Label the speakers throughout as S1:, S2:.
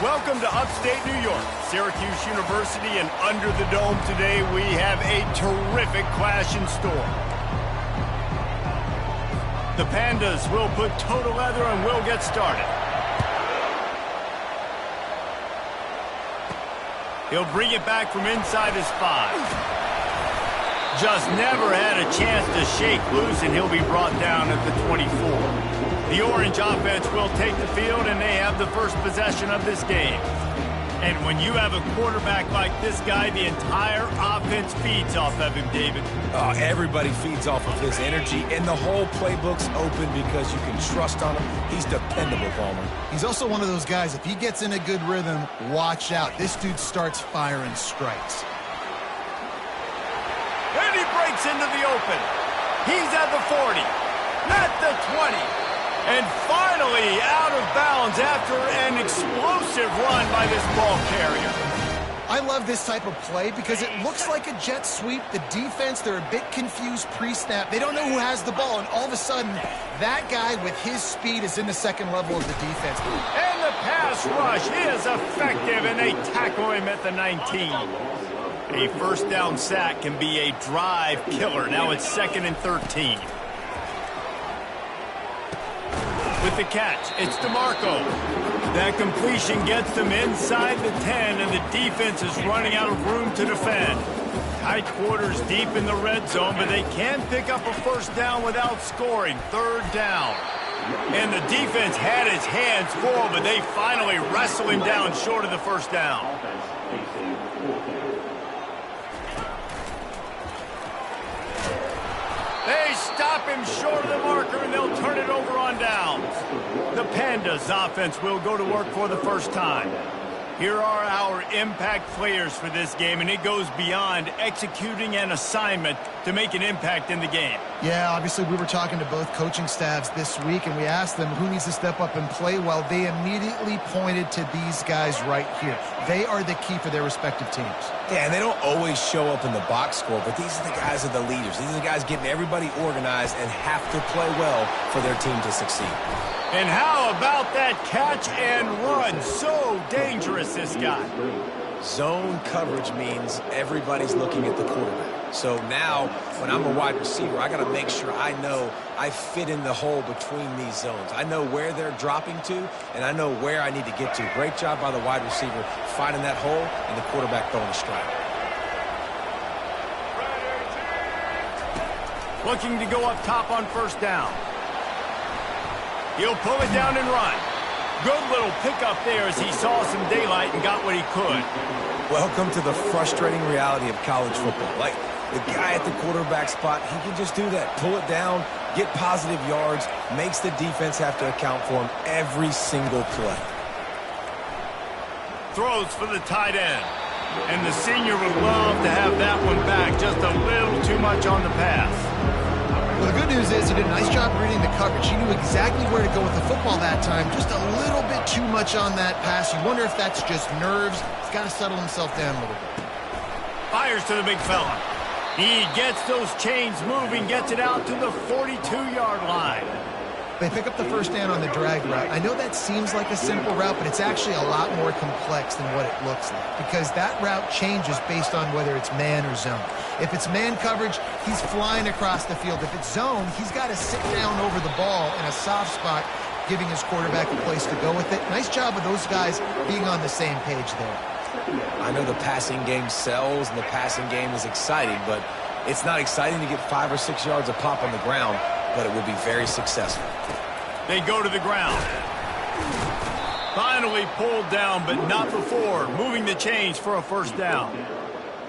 S1: Welcome to upstate New York, Syracuse University, and under the dome today we have a terrific clash in store. The Pandas will put toe to leather and will get started. He'll bring it back from inside his 5. Just never had a chance to shake loose, and he'll be brought down at the 24. The Orange offense will take the field, and they have the first possession of this game. And when you have a quarterback like this guy, the entire offense feeds off of him, David.
S2: Oh, everybody feeds off of his energy, and the whole playbook's open because you can trust on him. He's dependable, Palmer.
S3: He's also one of those guys, if he gets in a good rhythm, watch out. This dude starts firing strikes.
S1: And he breaks into the open. He's at the 40, at the 20, and finally out of bounds after an explosive run by this ball carrier.
S3: I love this type of play because it looks like a jet sweep. The defense, they're a bit confused pre-snap. They don't know who has the ball, and all of a sudden, that guy with his speed is in the second level of the defense.
S1: And the pass rush is effective, and they tackle him at the 19. A first down sack can be a drive killer. Now it's 2nd and 13. With the catch, it's DeMarco. That completion gets them inside the 10, and the defense is running out of room to defend. Tight quarters deep in the red zone, but they can pick up a first down without scoring. 3rd down. And the defense had his hands full, but they finally wrestle him down short of the first down. They stop him short of the marker, and they'll turn it over on downs. The Pandas offense will go to work for the first time. Here are our impact players for this game, and it goes beyond executing an assignment to make an impact in the game.
S3: Yeah, obviously we were talking to both coaching staffs this week, and we asked them who needs to step up and play well. They immediately pointed to these guys right here. They are the key for their respective teams.
S2: Yeah, and they don't always show up in the box score, but these are the guys that are the leaders. These are the guys getting everybody organized and have to play well for their team to succeed.
S1: And how about that catch and run? So dangerous, this guy.
S2: Zone coverage means everybody's looking at the quarterback. So now, when I'm a wide receiver, I got to make sure I know I fit in the hole between these zones. I know where they're dropping to, and I know where I need to get to. Great job by the wide receiver finding that hole, and the quarterback throwing a strike.
S1: Looking to go up top on first down. He'll pull it down and run. Good little pickup there as he saw some daylight and got what he could.
S2: Welcome to the frustrating reality of college football. Like, the guy at the quarterback spot, he can just do that. Pull it down, get positive yards, makes the defense have to account for him every single play.
S1: Throws for the tight end. And the senior would love to have that one back. Just a little too much on the pass.
S3: Well, the good news is he did a nice job reading the coverage. He knew exactly where to go with the football that time. Just a little bit too much on that pass. You wonder if that's just nerves. He's got to settle himself down a little bit.
S1: Fires to the big fella. He gets those chains moving, gets it out to the 42-yard line.
S3: They pick up the first down on the drag route. I know that seems like a simple route, but it's actually a lot more complex than what it looks like because that route changes based on whether it's man or zone. If it's man coverage, he's flying across the field. If it's zone, he's got to sit down over the ball in a soft spot, giving his quarterback a place to go with it. Nice job of those guys being on the same page there.
S2: I know the passing game sells and the passing game is exciting, but it's not exciting to get 5 or 6 yards a pop on the ground, but it will be very successful.
S1: They go to the ground. Finally pulled down, but not before moving the chains for a first down.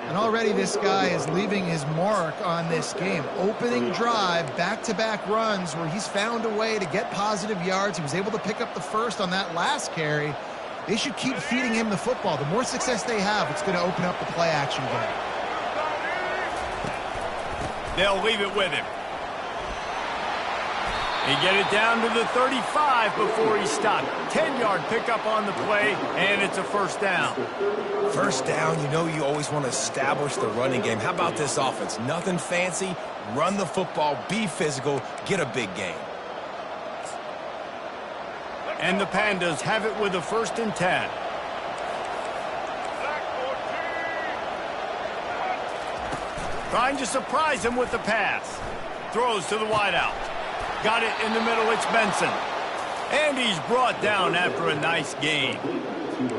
S3: And already this guy is leaving his mark on this game. Opening drive, back-to-back runs where he's found a way to get positive yards. He was able to pick up the first on that last carry. They should keep feeding him the football. The more success they have, it's going to open up the play-action game.
S1: They'll leave it with him. He get it down to the 35 before he stopped. 10-yard pickup on the play, and it's a first down.
S2: First down, you know you always want to establish the running game. How about this offense? Nothing fancy. Run the football, be physical, get a big gain.
S1: And the Pandas have it with a 1st and 10. Trying to surprise him with the pass. Throws to the wideout. Got it in the middle, it's Benson. And he's brought down after a nice gain.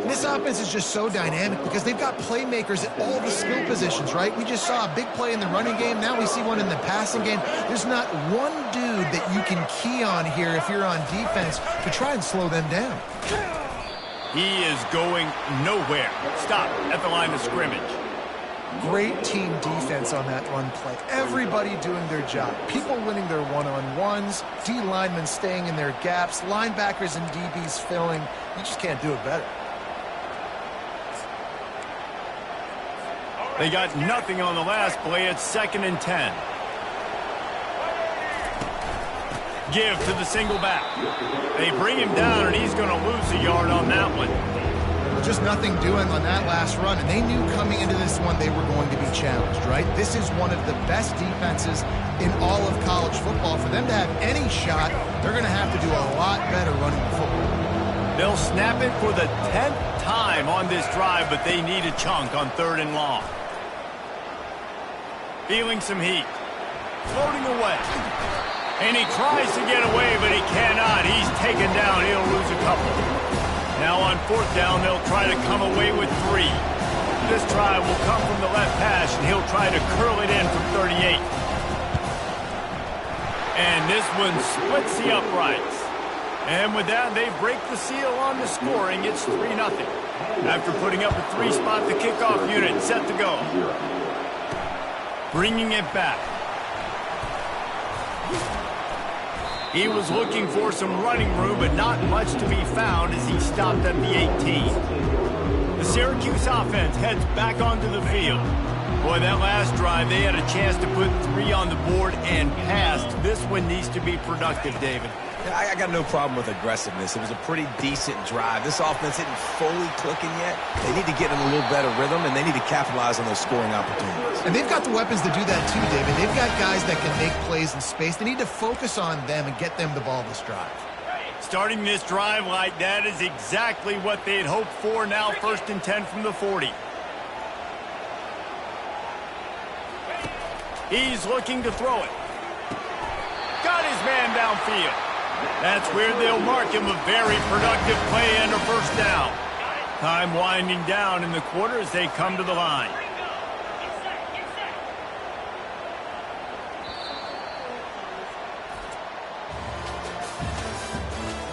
S3: This offense is just so dynamic because they've got playmakers at all the skill positions, right? We just saw a big play in the running game. Now we see one in the passing game. There's not one dude that you can key on here if you're on defense to try and slow them down.
S1: He is going nowhere. Stop at the line of scrimmage.
S3: Great team defense on that run play. Everybody doing their job. People winning their one-on-ones, D linemen staying in their gaps, linebackers and DBs filling. You just can't do it better.
S1: They got nothing on the last play. It's 2nd and 10. Give to the single back. They bring him down, and he's going to lose a yard on that one.
S3: Just nothing doing on that last run, and they knew coming into this one they were going to be challenged, right? This is one of the best defenses in all of college football. For them to have any shot, they're going to have to do a lot better running the football.
S1: They'll snap it for the 10th time on this drive, but they need a chunk on 3rd and long. Feeling some heat. Floating away. And he tries to get away, but he cannot. He's taken down. He'll lose a couple. Now on 4th down, they'll try to come away with 3. This try will come from the left hash, and he'll try to curl it in from 38. And this one splits the uprights. And with that, they break the seal on the scoring. It's 3-0. After putting up a 3-spot, the kickoff unit set to go. Bringing it back. He was looking for some running room, but not much to be found as he stopped at the 18. The Syracuse offense heads back onto the field. Boy, that last drive, they had a chance to put 3 on the board and passed. This one needs to be productive, David.
S2: Yeah, I got no problem with aggressiveness. It was a pretty decent drive. This offense isn't fully clicking yet. They need to get in a little better rhythm, and they need to capitalize on those scoring opportunities.
S3: And they've got the weapons to do that too, David. They've got guys that can make plays in space. They need to focus on them and get them the ball this drive.
S1: Starting this drive like that is exactly what they had hoped for. Now 1st and 10 from the 40. He's looking to throw it. Got his man downfield. That's where they'll mark him a very productive play and a 1st down. Time winding down in the quarter as they come to the line.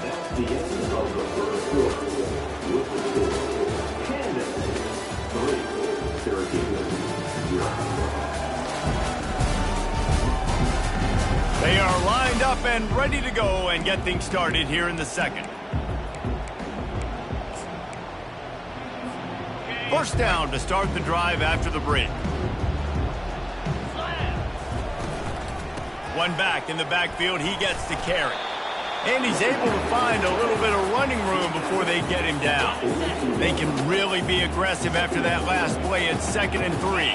S4: That's the end of the first quarter. With the score, Kansas 3, Syracuse 0.
S1: They are lined up and ready to go and get things started here in the 2nd. 1st down to start the drive after the break. One back in the backfield, he gets the carry. And he's able to find a little bit of running room before they get him down. They can really be aggressive after that last play at 2nd and 3.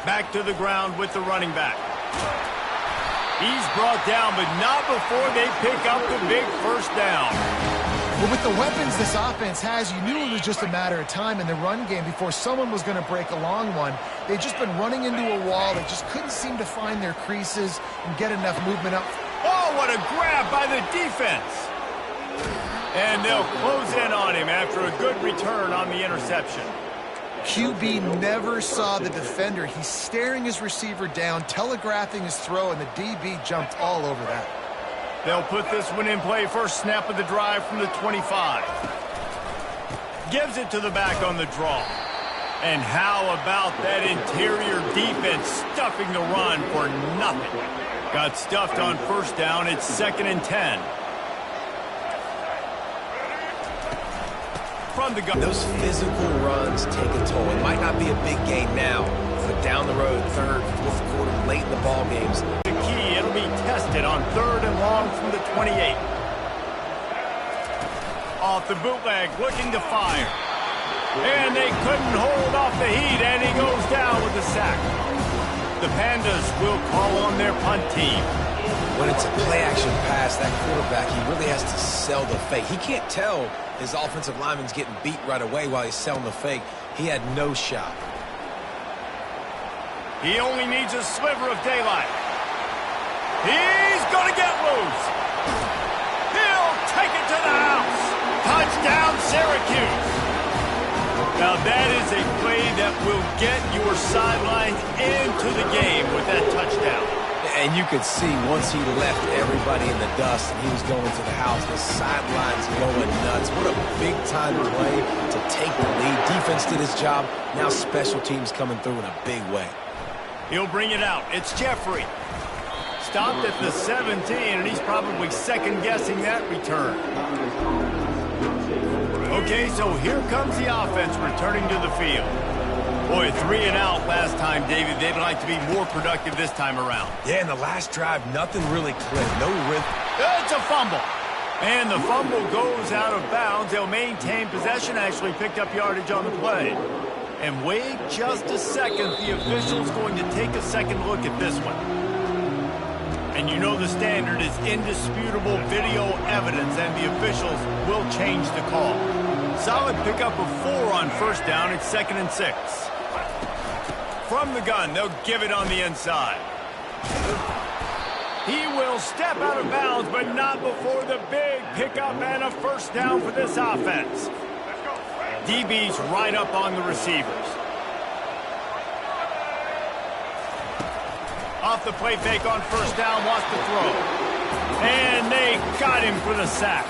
S1: Back to the ground with the running back. He's brought down, but not before they pick up the big 1st down.
S3: But with the weapons this offense has, you knew it was just a matter of time in the run game before someone was going to break a long one. They've just been running into a wall. They just couldn't seem to find their creases and get enough movement up.
S1: Oh, what a grab by the defense. And they'll close in on him after a good return on the interception.
S3: QB never saw the defender. He's staring his receiver down, telegraphing his throw, and the DB jumped all over that.
S1: They'll put this one in play. 1st snap of the drive from the 25. Gives it to the back on the draw. And how about that interior defense stuffing the run for nothing? Got stuffed on 1st down. It's 2nd and 10. From the gun.
S2: Those physical runs take a toll. It might not be a big game now, but down the road, 3rd, 4th quarter, late in the ball games.
S1: The key, it'll be tested on 3rd and long from the 28. Off the bootleg, looking to fire. And they couldn't hold off the heat, and he goes down with a sack. The Pandas will call on their punt team.
S2: When it's a play-action pass, that quarterback, he really has to sell the fake. He can't tell his offensive lineman's getting beat right away while he's selling the fake. He had no shot.
S1: He only needs a sliver of daylight. He's going to get loose. He'll take it to the house. Touchdown, Syracuse. Now that is a play that will get your sidelines into the game with that touchdown.
S2: And you could see once he left everybody in the dust and he was going to the house, the sidelines going nuts. What a big-time play to take the lead. Defense did his job. Now special teams coming through in a big way.
S1: He'll bring it out. It's Jeffrey. Stopped at the 17, and he's probably second-guessing that return. Okay, so here comes the offense returning to the field. Boy, 3 and out last time, David. They'd like to be more productive this time around.
S2: Yeah, in the last drive, nothing really clicked. No rhythm.
S1: It's a fumble. And the fumble goes out of bounds. They'll maintain possession, actually picked up yardage on the play. And wait just a second. The official's going to take a second look at this one. And you know the standard is indisputable video evidence, and the officials will change the call. Solid pickup of 4 on first down. It's 2nd and 6. From the gun, they'll give it on the inside. He will step out of bounds, but not before the big pickup and a first down for this offense. DB's right up on the receivers. Off the play fake on first down, wants to throw. And they got him for the sack.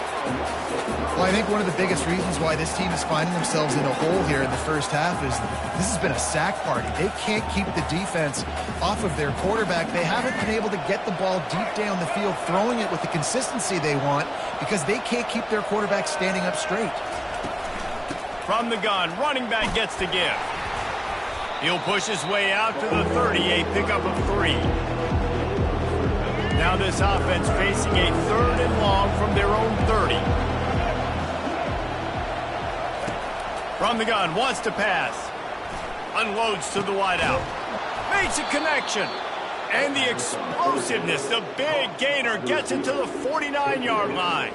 S3: Well, I think one of the biggest reasons why this team is finding themselves in a hole here in the first half is this has been a sack party. They can't keep the defense off of their quarterback. They haven't been able to get the ball deep down the field, throwing it with the consistency they want because they can't keep their quarterback standing up straight.
S1: From the gun, running back gets to give. He'll push his way out to the 30, a pickup of 3. Now this offense facing a 3rd and long from their own 30. From the gun, wants to pass. Unloads to the wideout. Makes a connection. And the explosiveness, the big gainer gets it to the 49-yard line.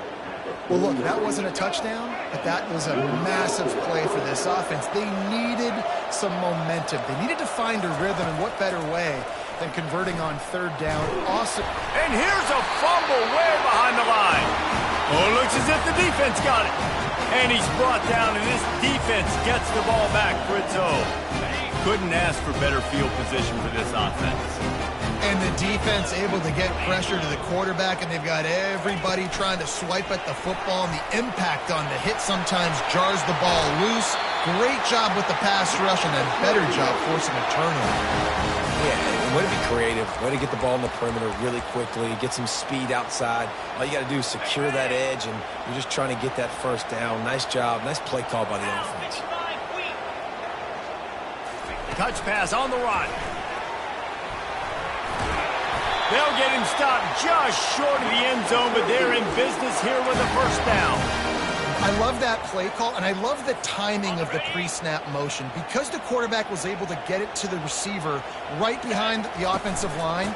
S3: Well, look, that wasn't a touchdown, but that was a massive play for this offense. They needed some momentum. They needed to find a rhythm, and what better way than converting on 3rd down. Awesome.
S1: And here's a fumble way behind the line. Oh, looks as if the defense got it. And he's brought down, and this defense gets the ball back for its own. Couldn't ask for better field position for this offense.
S3: And the defense able to get pressure to the quarterback, and they've got everybody trying to swipe at the football, and the impact on the hit sometimes jars the ball loose. Great job with the pass rush, and a better job forcing a turnover.
S2: Yeah, way to be creative, way to get the ball in the perimeter really quickly, get some speed outside. All you got to do is secure that edge, and you're just trying to get that first down. Nice job, nice play call by the offense.
S1: Touch pass on the run. They'll get him stopped just short of the end zone, but they're in business here with a first down.
S3: I love that play call, and I love the timing of the pre-snap motion. Because the quarterback was able to get it to the receiver right behind the offensive line,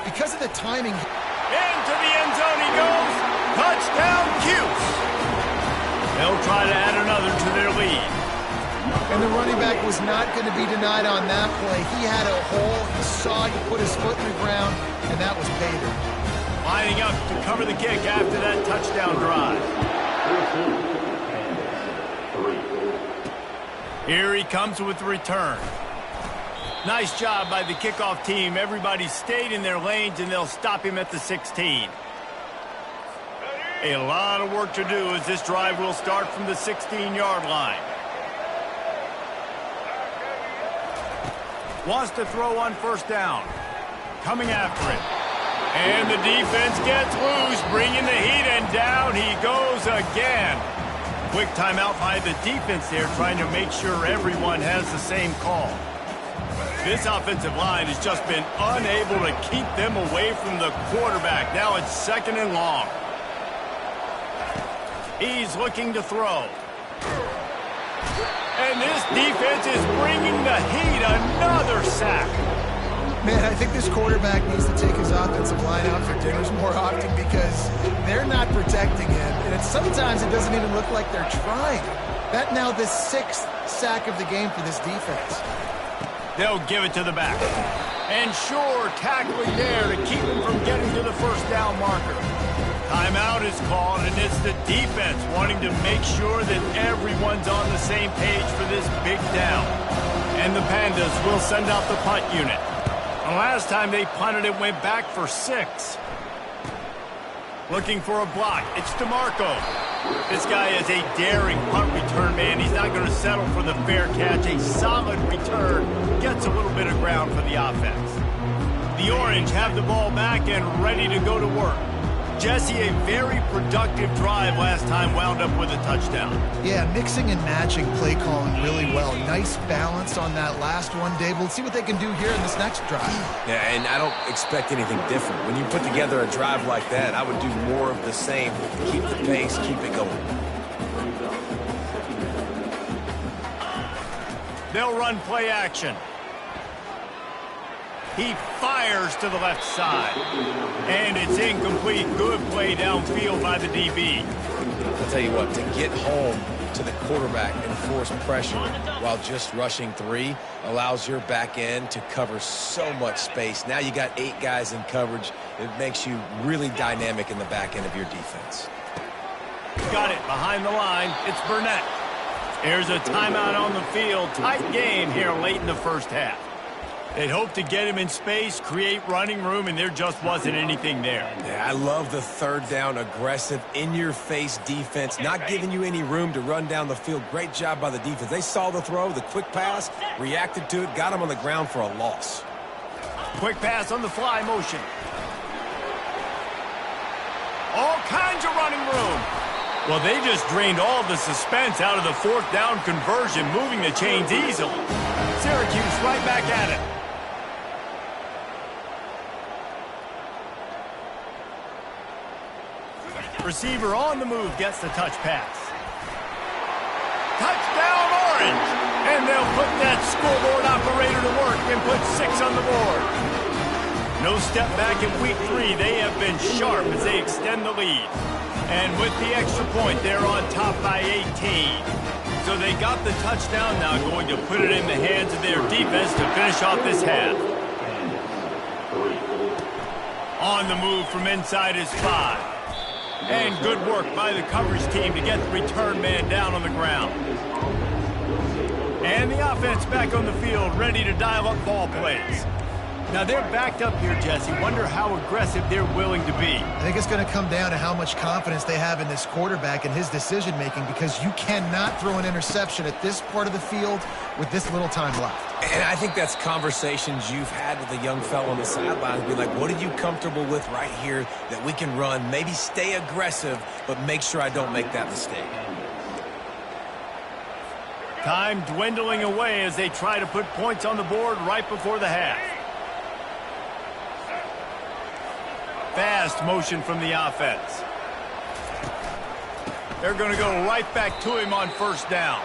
S3: because of the timing.
S1: Into the end zone he goes. Touchdown, Cuse. They'll try to add another to their lead.
S3: And the running back was not going to be denied on that play. He had a hole. He saw it, he put his foot in the ground, and that was pay dirt.
S1: Lining up to cover the kick after that touchdown drive. Here he comes with the return. Nice job by the kickoff team. Everybody stayed in their lanes, and they'll stop him at the 16. A lot of work to do as this drive will start from the 16-yard line. Wants to throw on first down. Coming after it. And the defense gets loose, bringing the heat, and down he goes again. Quick timeout by the defense there, trying to make sure everyone has the same call. This offensive line has just been unable to keep them away from the quarterback. Now it's 2nd and long. He's looking to throw. And this defense is bringing the heat. Another sack.
S3: Man, I think this quarterback needs to take his offensive line out for dinners more often because they're not protecting him. And sometimes it doesn't even look like they're trying. That now the 6th sack of the game for this defense.
S1: They'll give it to the back. And sure, tackling there to keep him from getting to the first down marker. Timeout is called, and it's the defense wanting to make sure that everyone's on the same page for this big down. And the Pandas will send out the punt unit. The last time they punted, it went back for 6. Looking for a block. It's DeMarco. This guy is a daring punt return man. He's not going to settle for the fair catch. A solid return. Gets a little bit of ground for the offense. The Orange have the ball back and ready to go to work. Jesse, a very productive drive last time, wound up with a touchdown.
S3: Yeah, mixing and matching play calling really well. Nice balance on that last one, Dave. We'll see what they can do here in this next drive.
S2: Yeah, and I don't expect anything different. When you put together a drive like that, I would do more of the same. Keep the pace, keep it going.
S1: They'll run play action. He fires to the left side. And it's incomplete. Good play downfield by the DB.
S2: I'll tell you what, to get home to the quarterback and force pressure while just rushing 3 allows your back end to cover so much space. Now you got 8 guys in coverage. It makes you really dynamic in the back end of your defense.
S1: Got it behind the line. It's Burnett. Here's a timeout on the field. Tight game here late in the first half. They'd hope to get him in space, create running room, and there just wasn't anything there.
S2: Yeah, I love the third down, aggressive, in-your-face defense, not giving you any room to run down the field. Great job by the defense. They saw the throw, the quick pass, reacted to it, got him on the ground for a loss.
S1: Quick pass on the fly motion. All kinds of running room. Well, they just drained all the suspense out of the fourth down conversion, moving the chains easily. Syracuse right back at it. Receiver on the move gets the touch pass. Touchdown Orange! And they'll put that scoreboard operator to work and put 6 on the board. No step back in week 3. They have been sharp as they extend the lead. And with the extra point, they're on top by 18. So they got the touchdown, now going to put it in the hands of their defense to finish off this half. On the move from inside is 5. And good work by the coverage team to get the return man down on the ground. And the offense back on the field, ready to dial up ball plays. Now they're backed up here, Jesse. Wonder how aggressive they're willing to be.
S3: I think it's going to come down to how much confidence they have in this quarterback and his decision-making, because you cannot throw an interception at this part of the field with this little time left.
S2: And I think that's conversations you've had with a young fellow on the sidelines. Be like, what are you comfortable with right here that we can run? Maybe stay aggressive, but make sure I don't make that mistake.
S1: Time dwindling away as they try to put points on the board right before the half. Fast motion from the offense. They're going to go right back to him on first down.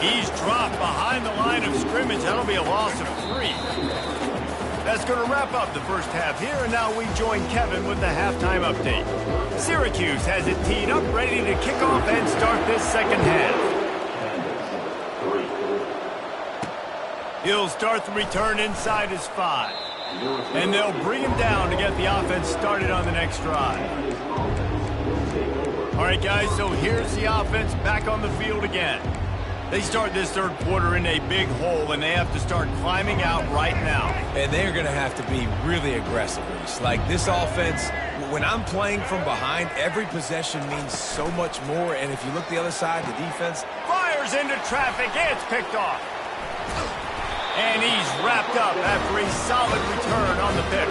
S1: He's dropped behind the line of scrimmage. That'll be a loss of 3. That's going to wrap up the first half here, and now we join Kevin with the halftime update. Syracuse has it teed up, ready to kick off and start this second half. He'll start the return inside his 5. And they'll bring him down to get the offense started on the next drive. All right, guys, so here's the offense back on the field again. They start this third quarter in a big hole, and they have to start climbing out right now.
S2: And they're going to have to be really aggressive, Reese. Like, this offense, when I'm playing from behind, every possession means so much more. And if you look the other side, the defense
S1: fires into traffic. It's picked off. And he's wrapped up after a solid return on the pick.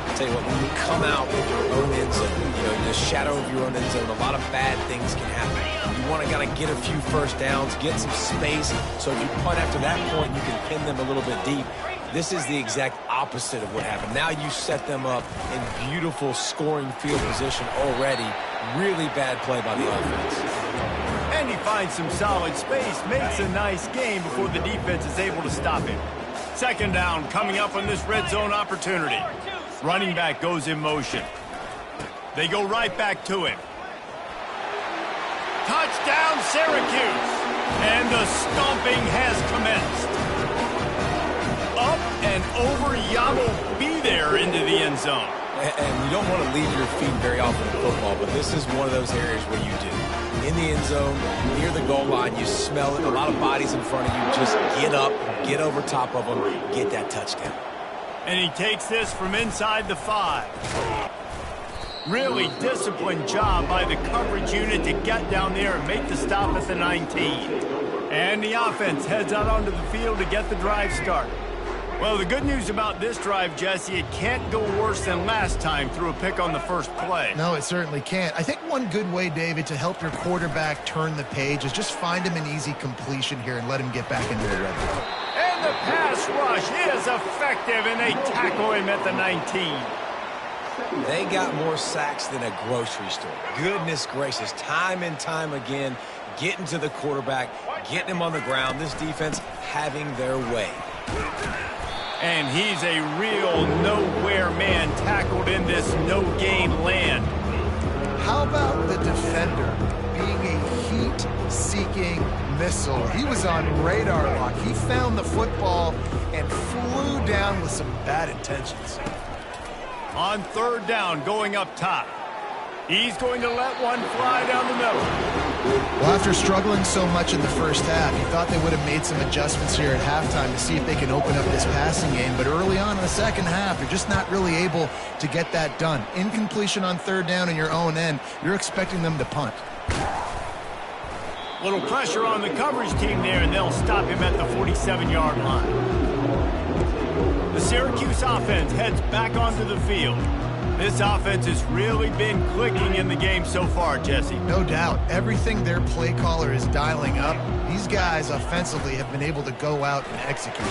S2: I'll tell you what, when you come out with your own end zone, you know, in the shadow of your own end zone, a lot of bad things can happen. You want to kind of get a few first downs, get some space, so if you punt after that point, you can pin them a little bit deep. This is the exact opposite of what happened. Now you set them up in beautiful scoring field position already. Really bad play by the offense.
S1: And he finds some solid space, makes a nice game before the defense is able to stop him. Second down coming up on this red zone opportunity. Running back goes in motion. They go right back to him. Touchdown, Syracuse! And the stomping has commenced. zone.
S2: And you don't want to leave your feet very often in football, but this is one of those areas where you do. In the end zone, near the goal line, you smell it. A lot of bodies in front of you. Just get up, get over top of them, get that touchdown.
S1: And he takes this from inside the 5. Really disciplined job by the coverage unit to get down there and make the stop at the 19. And the offense heads out onto the field to get the drive started. Well, the good news about this drive, Jesse, it can't go worse than last time through a pick on the first play.
S3: No, it certainly can't. I think one good way, David, to help your quarterback turn the page is just find him an easy completion here and let him get back into the red zone.
S1: And the pass rush is effective, and they tackle him at the 19.
S2: They got more sacks than a grocery store. Goodness gracious, time and time again, getting to the quarterback, getting him on the ground. This defense having their way.
S1: And he's a real nowhere man tackled in this no-gain land.
S3: How about the defender being a heat-seeking missile? He was on radar lock. He found the football and flew down with some bad intentions.
S1: On third down, going up top. He's going to let one fly down the middle.
S3: Well, after struggling so much in the first half, you thought they would have made some adjustments here at halftime to see if they can open up this passing game. But early on in the second half, you're just not really able to get that done. Incompletion on third down in your own end, you're expecting them to punt.
S1: Little pressure on the coverage team there, and they'll stop him at the 47-yard line. The Syracuse offense heads back onto the field. This offense has really been clicking in the game so far, Jesse.
S3: No doubt. Everything their play caller is dialing up, these guys offensively have been able to go out and execute.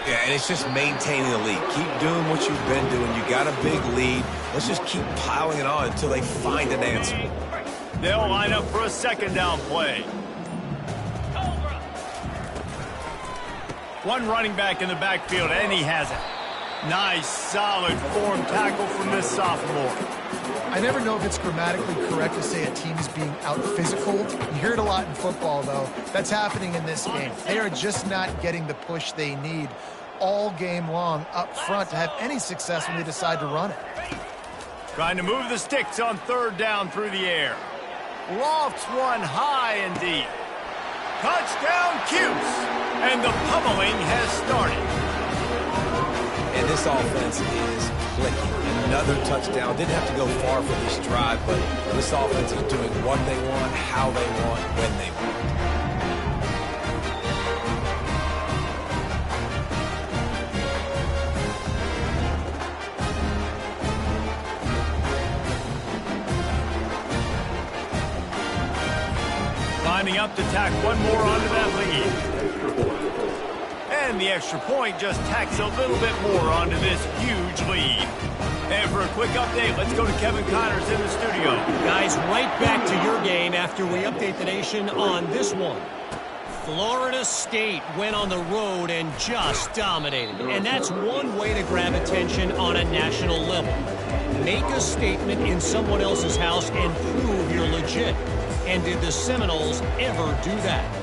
S2: Yeah, and it's just maintaining the lead. Keep doing what you've been doing. You got a big lead. Let's just keep piling it on until they find an answer.
S1: They'll line up for a second down play. One running back in the backfield, and he has it. Nice, solid form tackle from this sophomore.
S3: I never know if it's grammatically correct to say a team is being out-physical. You hear it a lot in football, though. That's happening in this game. They are just not getting the push they need all game long up front to have any success when they decide to run it.
S1: Trying to move the sticks on third down through the air. Lofts one high and deep. Touchdown, Cuse! And the pummeling has started.
S2: And this offense is clicking. Another touchdown. Didn't have to go far for this drive, but this offense is doing what they want, how they want, when they want.
S1: Lining up to tack one more onto that lead. And the extra point just tacks a little bit more onto this huge lead. And for a quick update, let's go to Kevin Connors in the studio.
S5: Guys, right back to your game after we update the nation on this one. Florida State went on the road and just dominated. And that's one way to grab attention on a national level. Make a statement in someone else's house and prove you're legit. And did the Seminoles ever do that?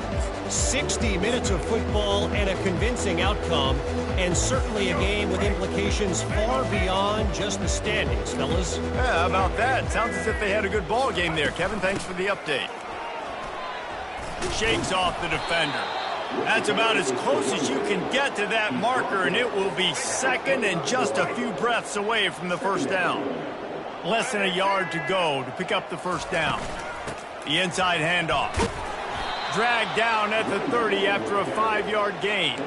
S5: 60 minutes of football and a convincing outcome, and certainly a game with implications far beyond just the standings, fellas.
S1: Yeah, how about that? Sounds as if they had a good ball game there. Kevin, thanks for the update. Shakes off the defender. That's about as close as you can get to that marker, and it will be second and just a few breaths away from the first down. Less than a yard to go to pick up the first down. The inside handoff. Dragged down at the 30 after a 5-yard gain.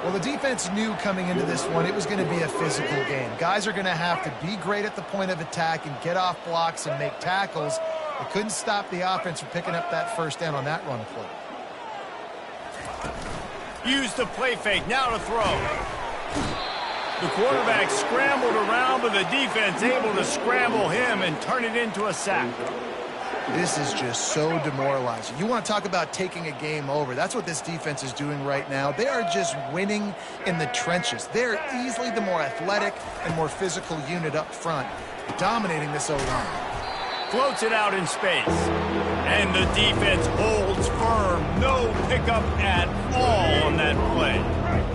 S3: Well, the defense knew coming into this one it was going to be a physical game. Guys are going to have to be great at the point of attack and get off blocks and make tackles. They couldn't stop the offense from picking up that first down on that run play.
S1: Used the play fake, now to throw. The quarterback scrambled around, but the defense able to scramble him and turn it into a sack.
S3: This is just so demoralizing. You want to talk about taking a game over. That's what this defense is doing right now. They are just winning in the trenches. They're easily the more athletic and more physical unit up front, dominating this O-line.
S1: Floats it out in space. And the defense holds firm. No pickup at all on that play.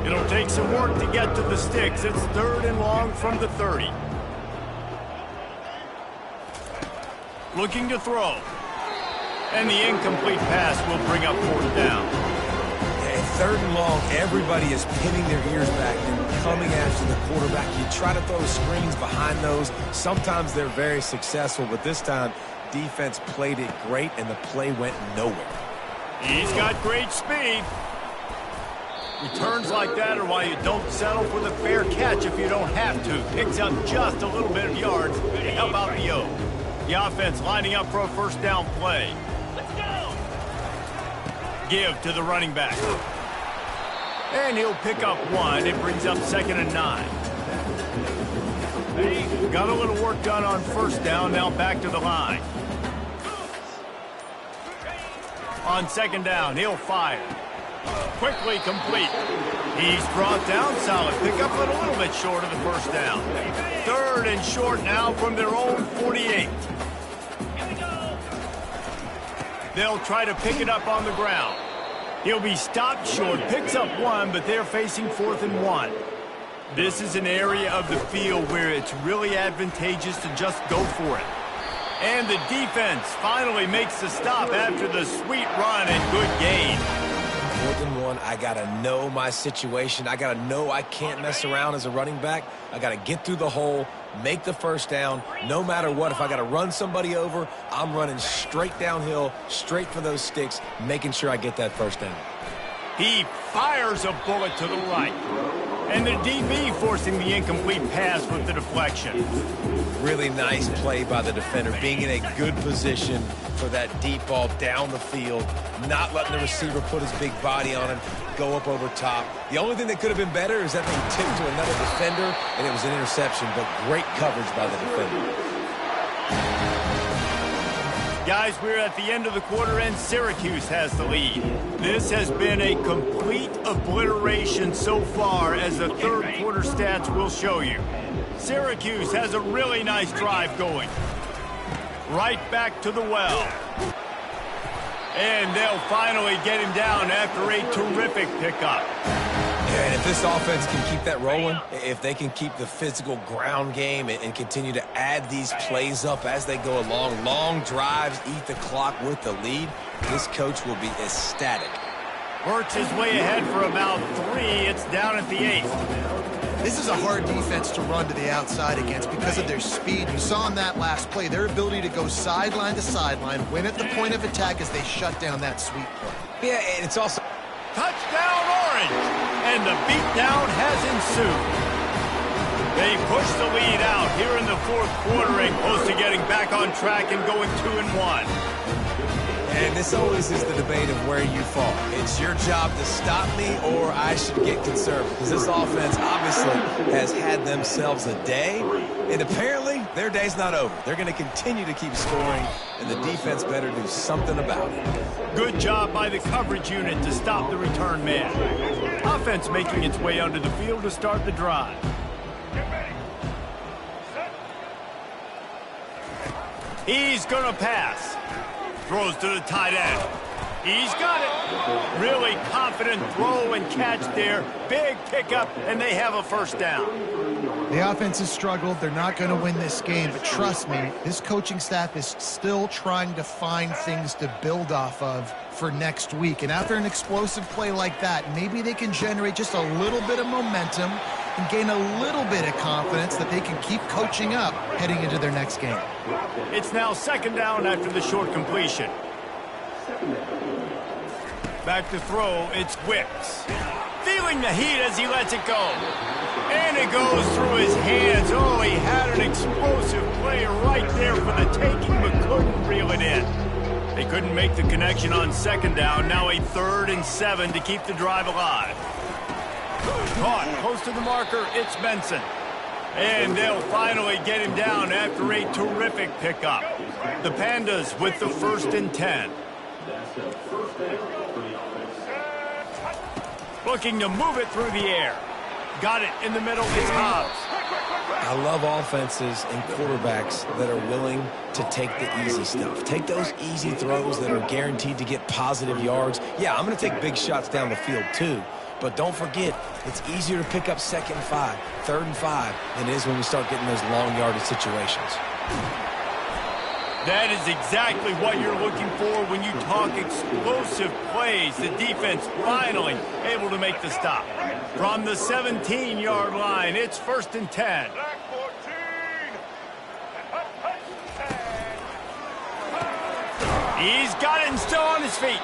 S1: It'll take some work to get to the sticks. It's third and long from the 30. Looking to throw. And the incomplete pass will bring up 4th down.
S2: Yeah, 3rd and long, everybody is pinning their ears back and coming after the quarterback. You try to throw screens behind those. Sometimes they're very successful, but this time, defense played it great, and the play went nowhere.
S1: He's got great speed. Returns like that are why you don't settle for the fair catch if you don't have to. Picks up just a little bit of yards to help out the O. The offense lining up for a 1st down play. Let's go! Give to the running back. And he'll pick up 1. It brings up 2nd and 9. Got a little work done on 1st down. Now back to the line. On 2nd down, he'll fire. Quickly complete. He's brought down solid. Pickup a little bit short of the 1st down. 3rd and short now from their own 48. They'll try to pick it up on the ground. He'll be stopped short. Picks up 1, but they're facing 4th and 1. This is an area of the field where it's really advantageous to just go for it. And the defense finally makes the stop after the sweet run and good gain.
S2: 4th and 1, I got to know my situation. I got to know I can't mess around as a running back. I got to get through the hole, make the 1st down. No matter what, if I got to run somebody over, I'm running straight downhill, straight for those sticks, making sure I get that 1st down.
S1: He fires a bullet to the right. And the DB forcing the incomplete pass with the deflection.
S2: Really nice play by the defender, being in a good position for that deep ball down the field, not letting the receiver put his big body on him, go up over top. The only thing that could have been better is that they tipped to another defender, and it was an interception, but great coverage by the defender.
S1: Guys, we're at the end of the quarter, and Syracuse has the lead. This has been a complete obliteration so far, as the 3rd quarter stats will show you. Syracuse has a really nice drive going. Right back to the well. And they'll finally get him down after a terrific pickup.
S2: Yeah, and if this offense can keep that rolling, if they can keep the physical ground game and continue to add these plays up as they go along, long drives, eat the clock with the lead, this coach will be ecstatic.
S1: Birch is way ahead for about 3. It's down at the 8th.
S3: This is a hard defense to run to the outside against because of their speed. You saw in that last play their ability to go sideline to sideline, win at the point of attack as they shut down that sweep play.
S2: Yeah, and it's also...
S1: Touchdown Orange! And the beatdown has ensued. They push the lead out here in the 4th quarter and close to getting back on track and going 2-1.
S2: And this always is the debate of where you fall. It's your job to stop me, or I should get conservative. Because this offense obviously has had themselves a day, and apparently their day's not over. They're going to continue to keep scoring, and the defense better do something about it.
S1: Good job by the coverage unit to stop the return man. Offense making its way onto the field to start the drive. He's going to pass. Throws to the tight end. He's got it. Really confident throw and catch there. Big pickup, and they have a 1st down.
S3: The offense has struggled. They're not going to win this game, but trust me, this coaching staff is still trying to find things to build off of for next week. And after an explosive play like that, maybe they can generate just a little bit of momentum and gain a little bit of confidence that they can keep coaching up heading into their next game.
S1: It's now 2nd down after the short completion. Back to throw, it's Wicks. Feeling the heat as he lets it go. And it goes through his hands. Oh, he had an explosive play right there for the taking, but couldn't reel it in. They couldn't make the connection on 2nd down. Now a 3rd and 7 to keep the drive alive. Caught close to the marker, it's Benson. And they'll finally get him down after a terrific pickup. The Pandas with the 1st and 10. Looking to move it through the air. Got it in the middle, it's Hobbs.
S2: I love offenses and quarterbacks that are willing to take the easy stuff. Take those easy throws that are guaranteed to get positive yards. Yeah, I'm going to take big shots down the field too. But don't forget, it's easier to pick up 2nd and 5, 3rd and 5 than it is when we start getting those long yardage situations.
S1: That is exactly what you're looking for when you talk explosive plays. The defense finally able to make the stop. From the 17-yard line, it's 1st and 10. He's got it and still on his feet.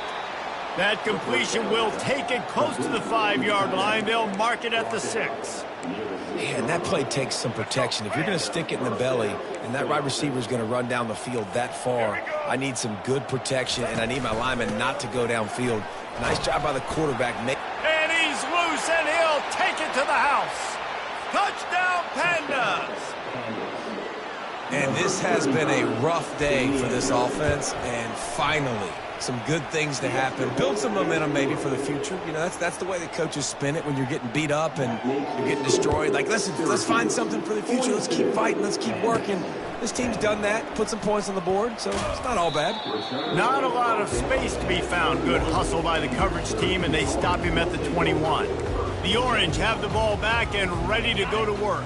S1: That completion will take it close to the 5-yard line. They'll mark it at the 6.
S2: Man, that play takes some protection. If you're going to stick it in the belly and that wide receiver is going to run down the field that far, I need some good protection, and I need my lineman not to go downfield. Nice job by the quarterback.
S1: And he's loose, and he'll take it to the house. Touchdown, Pandas!
S2: And this has been a rough day for this offense, and finally, some good things to happen. Build some momentum maybe for the future. You know, that's the way the coaches spin it when you're getting beat up and you're getting destroyed. Like, listen, let's find something for the future. Let's keep fighting. Let's keep working. This team's done that, put some points on the board, so it's not all bad.
S1: Not a lot of space to be found. Good hustle by the coverage team, and they stop him at the 21. The Orange have the ball back and ready to go to work.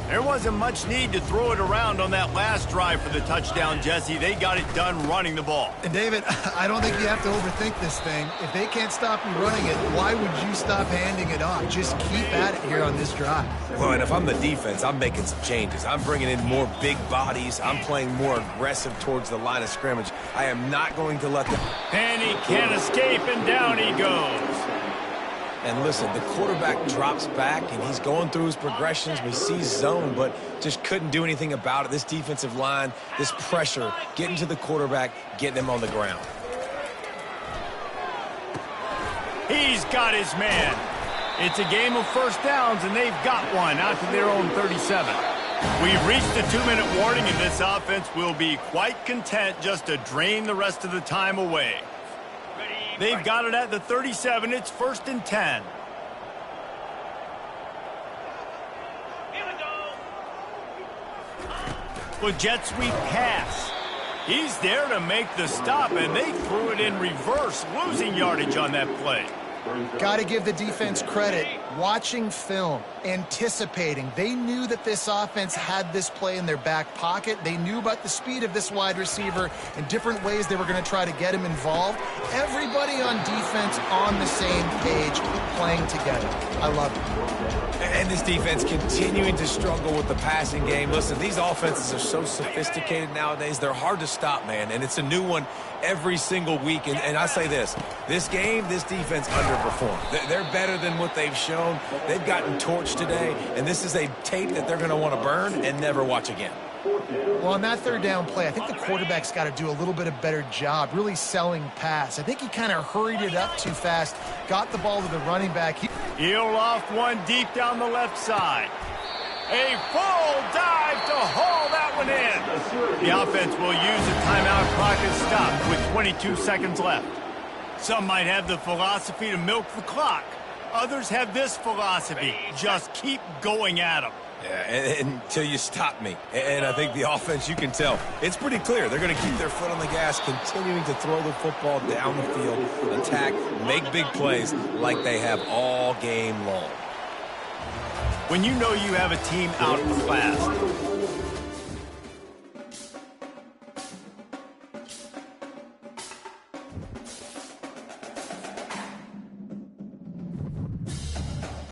S1: There wasn't much need to throw it around on that last drive for the touchdown, Jesse. They got it done running the ball.
S3: And, David, I don't think you have to overthink this thing. If they can't stop you running it, why would you stop handing it off? Just keep at it here on this drive.
S2: Well, and if I'm the defense, I'm making some changes. I'm bringing in more big bodies. I'm playing more aggressive towards the line of scrimmage. I am not going to let them...
S1: And he can't escape, and down he goes.
S2: And listen, the quarterback drops back, and he's going through his progressions. We see zone, but just couldn't do anything about it. This defensive line, this pressure, getting to the quarterback, getting him on the ground.
S1: He's got his man. It's a game of first downs, and they've got one out to their own 37. We've reached the 2-minute warning, and this offense will be quite content just to drain the rest of the time away. They've got it at the 37. It's 1st and 10. Well, jet sweep pass. He's there to make the stop, and they threw it in reverse, losing yardage on that play.
S3: Got to give the defense credit. Watching film, anticipating. They knew that this offense had this play in their back pocket. They knew about the speed of this wide receiver and different ways they were going to try to get him involved. Everybody on defense on the same page, playing together. I love it.
S2: And this defense continuing to struggle with the passing game. Listen, these offenses are so sophisticated nowadays. They're hard to stop, man, and it's a new one every single week. And I say this game, this defense underperformed. They're better than what they've shown. They've gotten torched today, and this is a tape that they're going to want to burn and never watch again.
S3: Well, on that third down play, I think the quarterback's got to do a little bit of better job really selling pass. I think he kind of hurried it up too fast, got the ball to the running back.
S1: He'll off one deep down the left side. A full dive to haul that one in. The offense will use a timeout. Clock is stopped with 22 seconds left. Some might have the philosophy to milk the clock. Others have this philosophy, just keep going at them.
S2: Yeah, until you stop me. And I think the offense, you can tell, it's pretty clear. They're going to keep their foot on the gas, continuing to throw the football down the field, attack, make big plays like they have all game long.
S1: When you know you have a team outclassed,